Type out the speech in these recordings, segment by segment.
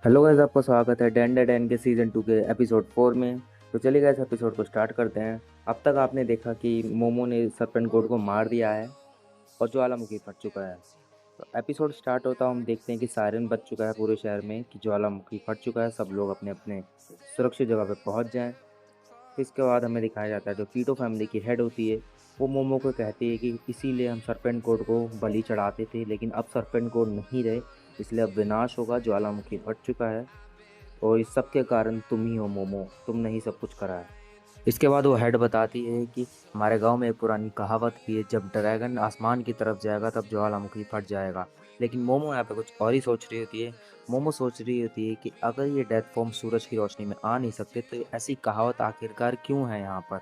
Hello guys, आपका स्वागत है डैन डैन के सीज़न 2 के एपिसोड 4 में। तो चलिए गाइस, एपिसोड को स्टार्ट करते हैं। अब तक आपने देखा कि मोमो ने सरपेंट गोड को मार दिया है और ज्वालामुखी फट चुका है। तो एपिसोड स्टार्ट होता हम देखते हैं कि सायरन बज चुका है पूरे शहर में कि ज्वालामुखी फट चुका है, सब लोग अपने अपने सुरक्षित जगह पे पहुंच जाएं। फिर इसके बाद हमें दिखाया जाता है जो कीटो फैमिली की हेड होती है, वो मोमो को कहती है कि इसीलिए हम सरपेंट कोड को बलि चढ़ाते थे, लेकिन अब सरपेंट कोड नहीं रहे, इसलिए अब विनाश होगा, ज्वालामुखी फट चुका है और इस सब के कारण तुम ही हो मोमो, तुमने ही सब कुछ करा है। इसके बाद वो हेड बताती है कि हमारे गांव में एक पुरानी कहावत भी है, जब ड्रैगन आसमान की तरफ जाएगा तब ज्वालामुखी फट जाएगा। लेकिन मोमो यहाँ पे कुछ और ही सोच रही होती है। मोमो सोच रही होती है कि अगर ये डेथ फॉर्म सूरज की रोशनी में आ नहीं सकते तो ऐसी कहावत आखिरकार क्यों है यहाँ पर।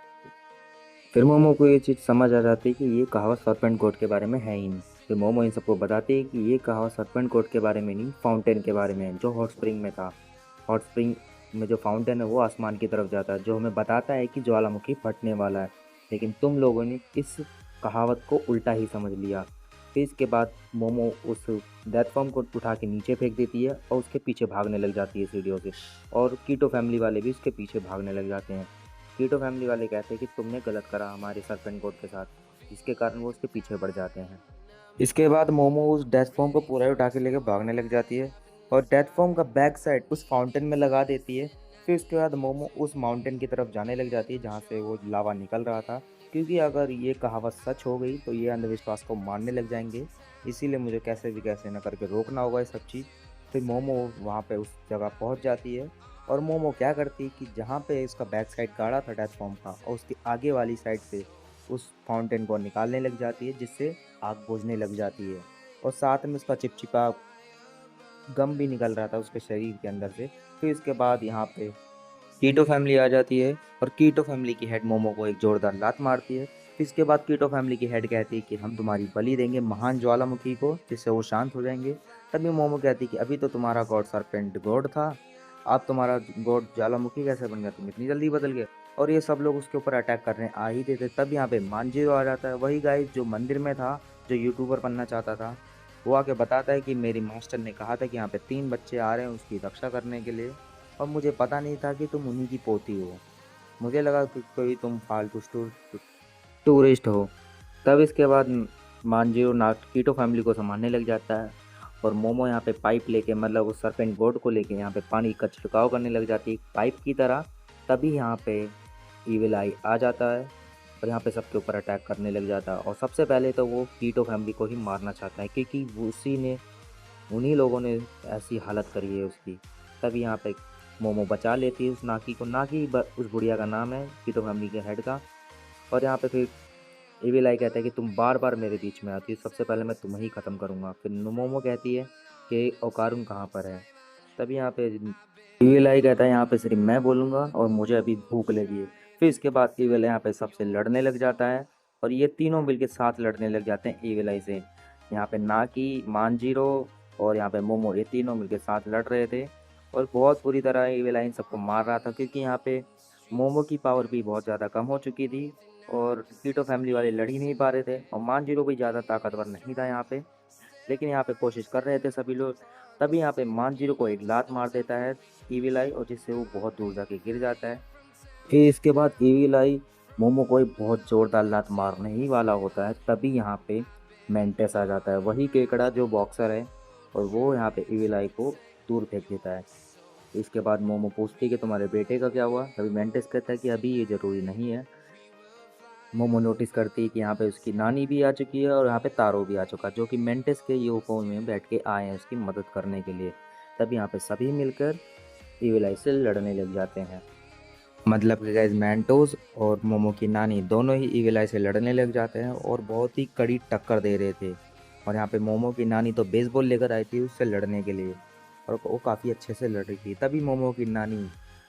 फिर मोमो को ये चीज़ समझ आ जाती है कि ये कहावत सरपेंट कोड के बारे में है ही नहीं। फिर मोमो इन सबको बताती है कि ये कहावत सरपेंट कोड के बारे में नहीं, फाउंटेन के बारे में है जो हॉट स्प्रिंग में था। हॉट स्प्रिंग में जो फाउंटेन है वो आसमान की तरफ जाता है, जो हमें बताता है कि ज्वालामुखी फटने वाला है। लेकिन तुम लोगों ने इस कहावत को उल्टा ही समझ लिया। फिर इसके बाद मोमो उस डेथ फॉर्म को उठा के नीचे फेंक देती है और उसके पीछे भागने लग जाती है सीढ़ियों से। और कीटो फैमिली वाले भी उसके पीछे भागने लग जाते हैं। कीटो फैमिली वाले कहते हैं कि तुमने गलत करा हमारे सरपेंट कोड के साथ, जिसके कारण वो उसके पीछे बढ़ जाते हैं। इसके बाद मोमो उस डेथ फॉर्म को पूरा ही उठा के लेकर भागने लग जाती है और डेथ फॉर्म का बैक साइड उस फाउंटेन में लगा देती है। फिर उसके बाद मोमो उस माउंटेन की तरफ जाने लग जाती है जहाँ से वो लावा निकल रहा था, क्योंकि अगर ये कहावत सच हो गई तो ये अंधविश्वास को मानने लग जाएंगे। इसीलिए मुझे कैसे भी कैसे न करके रोकना होगा ये सब चीज़। फिर मोमो वहाँ पे उस जगह पहुँच जाती है और मोमो क्या करती है कि जहाँ पे इसका बैक साइड गाड़ा था डेथ फॉर्म का, और उसके आगे वाली साइड से उस फाउंटेन को निकालने लग जाती है, जिससे आग बुझने लग जाती है। और साथ में उसका चिपचिपा गम भी निकल रहा था उसके शरीर के अंदर से। फिर इसके बाद यहाँ पे कीटो फैमिली आ जाती है और कीटो फैमिली की हेड मोमो को एक जोरदार लात मारती है। फिर इसके बाद कीटो फैमिली की हेड कहती है कि हम तुम्हारी बलि देंगे महान ज्वालामुखी को, जिससे वो शांत हो जाएंगे। तभी मोमो कहती है कि अभी तो तुम्हारा गॉड सरपेंट गॉड था, अब तुम्हारा गॉड ज्वालामुखी कैसे बन गया, तुम इतनी जल्दी बदल गए। और ये सब लोग उसके ऊपर अटैक करने आ ही देते, तब यहाँ पे मांजीरो आ जाता है, वही गाइस जो मंदिर में था, जो यूट्यूबर बनना चाहता था। वो आके बताता है कि मेरी मास्टर ने कहा था कि यहाँ पे 3 बच्चे आ रहे हैं उसकी रक्षा करने के लिए, और मुझे पता नहीं था कि तुम उन्हीं की पोती हो। मुझे लगा कि कोई तुम फालतू टूरिस्ट हो। तब इसके बाद मांजिरो नाकीटो फैमिली को संभालने लग जाता है और मोमो यहाँ पे पाइप लेके, मतलब उस सरपेंट बोर्ड को लेके यहाँ पे पानी का छिड़काव करने लग जाती है पाइप की तरह। तभी यहाँ पे ईविल आई आ जाता है और यहाँ पे सबके ऊपर अटैक करने लग जाता है। और सबसे पहले तो वो कीटो फैमिली को ही मारना चाहता है, क्योंकि उसी ने, उन्हीं लोगों ने ऐसी हालत करी है उसकी। तभी यहाँ पे मोमो बचा लेती है उस नाकी को। उस बुढ़िया का नाम है कीटो फैमिली के हेड का। और यहाँ पे फिर एविल आई कहता है कि तुम बार बार मेरे बीच में आती हो, सबसे पहले मैं तुम्हें ही ख़त्म करूँगा। फिर मोमो कहती है कि ओकारुन कहाँ पर है। तभी यहाँ पे एविल आई कहता है यहाँ पे सिर्फ मैं बोलूँगा और मुझे अभी भूख लगी है। फिर इसके बाद एविल यहाँ पे सबसे लड़ने लग जाता है और ये तीनों मिलके साथ लड़ने लग जाते हैं एविल आई से। यहाँ पे नाकी, मांजीरो और यहाँ पे मोमो, ये तीनों मिलके साथ लड़ रहे थे और बहुत बुरी तरह एविल आई इन सबको मार रहा था, क्योंकि यहाँ पे मोमो की पावर भी बहुत ज़्यादा कम हो चुकी थी और कीटो फैमिली वाले लड़ ही नहीं पा रहे थे और मांजीरो भी ज़्यादा ताकतवर नहीं था यहाँ पे। लेकिन यहाँ पे कोशिश कर रहे थे सभी लोग। तभी यहाँ पे मांजीरो को एक लात मार देता है ईविल आई, और जिससे वो बहुत दूर जाके गिर जाता है। फिर इसके बाद ईविल आई मोमो को एक बहुत जोरदार लात मारने ही वाला होता है, तभी यहाँ पे मेंटेस आ जाता है, वही केकड़ा जो बॉक्सर है, और वो यहाँ पे ईविल आई को दूर फेंक देता है। इसके बाद मोमो पूछती है कि तुम्हारे बेटे का क्या हुआ। तभी मेंटेस कहता है कि अभी ये ज़रूरी नहीं है। मोमो नोटिस करती है कि यहाँ पे उसकी नानी भी आ चुकी है और यहाँ पे तारो भी आ चुका है, जो कि मेंटेस के यूफो में बैठ के आए हैं उसकी मदद करने के लिए। तब यहाँ पे सभी मिलकर इविल आई से लड़ने लग जाते हैं। मतलब कि गाइस मेंटोस और मोमो की नानी दोनों ही इविल आई से लड़ने लग जाते हैं और बहुत ही कड़ी टक्कर दे रहे थे। और यहाँ पे मोमो की नानी तो बेसबॉल लेकर आई थी उससे लड़ने के लिए, और वो काफ़ी अच्छे से लड़ रही थी। तभी मोमो की नानी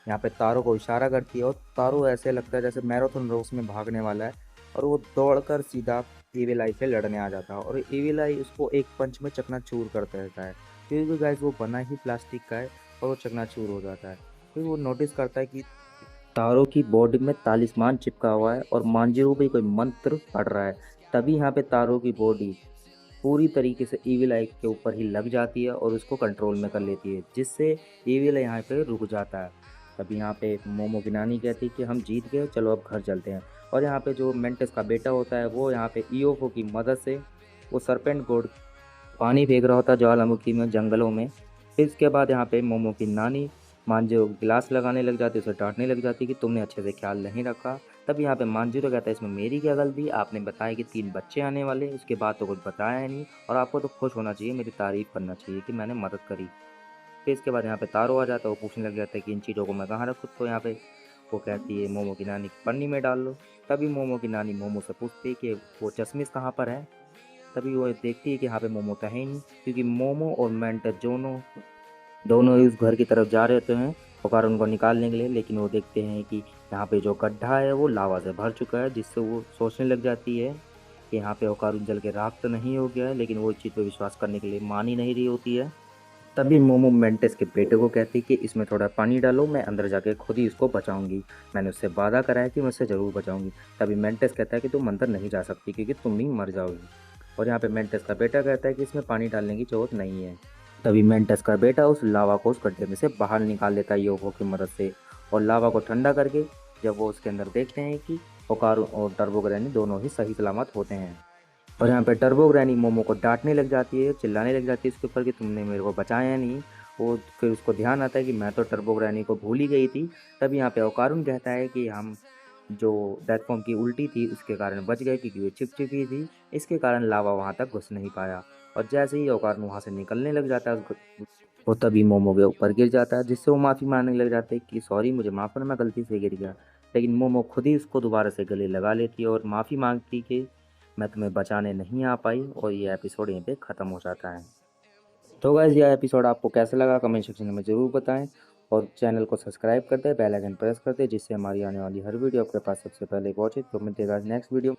यहाँ पे तारो को इशारा करती है और तारो ऐसे लगता है जैसे मैराथन रेस में भागने वाला है, और वो दौड़कर सीधा इविल आई से लड़ने आ जाता है और इविल आई उसको एक पंच में चकनाचूर कर देता है, क्योंकि गाइस वो बना ही प्लास्टिक का है और वो चकनाचूर हो जाता है। फिर वो नोटिस करता है कि तारो की बॉडी में तालिस्मान चिपका हुआ है और मांजिरो भी कोई मंत्र पढ़ रहा है। तभी यहाँ पे तारो की बॉडी पूरी तरीके से ईविल आई के ऊपर ही लग जाती है और उसको कंट्रोल में कर लेती है, जिससे ईविल यहाँ पे रुक जाता है। तभी यहाँ पे मोमो की नानी कहती है कि हम जीत गए, चलो अब घर चलते हैं। और यहाँ पे जो मेंटेस का बेटा होता है वो यहाँ पे ईओफो की मदद से वो सरपेंट गोड पानी फेंक रहा होता है ज्वालामुखी में, जंगलों में। फिर इसके बाद यहाँ पे मोमो की नानी मांझे को गिलास लगाने लग जाती है, उसे डांटने लग जाती है कि तुमने अच्छे से ख्याल नहीं रखा। तब यहाँ पे मांझीरो कहता है इसमें मेरी क्या गलती, आपने बताया कि 3 बच्चे आने वाले, उसके बाद तो कुछ बताया नहीं, और आपको तो खुश होना चाहिए, मेरी तारीफ़ करना चाहिए कि मैंने मदद करी। फिर इसके बाद यहाँ पे तारो आ जाता है, वो पूछने लग जाता है कि इन चीज़ों को मैं कहाँ रखूँ। तो यहाँ पे वो कहती है मोमो की नानी की पन्नी में डाल लो। तभी मोमो की नानी मोमो से पूछती है कि वो चश्मिश कहाँ पर है। तभी वो देखती है कि यहाँ पे मोमो तो है ही नहीं, क्योंकि मोमो और मेंटेस दोनों ही उस घर की तरफ जा रहे होते हैं और उनको निकालने के लिए। लेकिन वो देखते हैं कि यहाँ पे जो गड्ढा है वो लावा से भर चुका है, जिससे वो सोचने लग जाती है कि यहाँ पे ओकारुन जल के राख तो नहीं हो गया है। लेकिन वो इस चीज़ पे विश्वास करने के लिए मान ही नहीं रही होती है। तभी मोमो मेंटेस के बेटे को कहती है कि इसमें थोड़ा पानी डालो, मैं अंदर जाके खुद ही इसको बचाऊंगी, मैंने उससे वादा करा है कि मैं उससे ज़रूर बचाऊंगी। तभी मेंटेस कहता है कि तुम अंदर नहीं जा सकती क्योंकि तुम ही मर जाओगी। और यहाँ पे मेंटेस का बेटा कहता है कि इसमें पानी डालने की ज़रूरत नहीं है। तभी मेंटेस का बेटा उस लावा को उस गड्ढे में से बाहर निकाल लेता है योको की मदद से, और लावा को ठंडा करके जब वो उसके अंदर देखते हैं कि ओकारू और टर्बो ग्रैनी दोनों ही सही सलामत होते हैं। और यहाँ पे टर्बो ग्रैनी मोमो को डांटने लग जाती है, चिल्लाने लग जाती है उसके ऊपर कि तुमने मेरे को बचाया नहीं। वो फिर उसको ध्यान आता है कि मैं तो टर्बो ग्रैनी को भूल ही गई थी। तभी यहाँ पे ओकारून कहता है कि हम जो डेथ फॉर्म की उल्टी थी उसके कारण बच गए, क्योंकि वो चिपचिपी थी, इसके कारण लावा वहाँ तक घुस नहीं पाया। और जैसे ही ओकारून वहाँ से निकलने लग जाता है वो तभी मोमो के ऊपर गिर जाता है, जिससे वो माफ़ी मांगने लग जाते हैं कि सॉरी मुझे माफ़ करना, मैं गलती से गिर गया। लेकिन मोमो खुद ही उसको दोबारा से गले लगा लेती है और माफ़ी मांगती कि मैं तुम्हें बचाने नहीं आ पाई, और ये एपिसोड यहीं पे ख़त्म हो जाता है। तो गाइस यह एपिसोड आपको कैसा लगा कमेंट सेक्शन में ज़रूर बताएं, और चैनल को सब्सक्राइब करते हैं, बेल आइकन प्रेस करते हैं, जिससे हमारी आने वाली हर वीडियो आपके पास सबसे पहले पहुंचे। तो मिलते हैं नेक्स्ट वीडियो।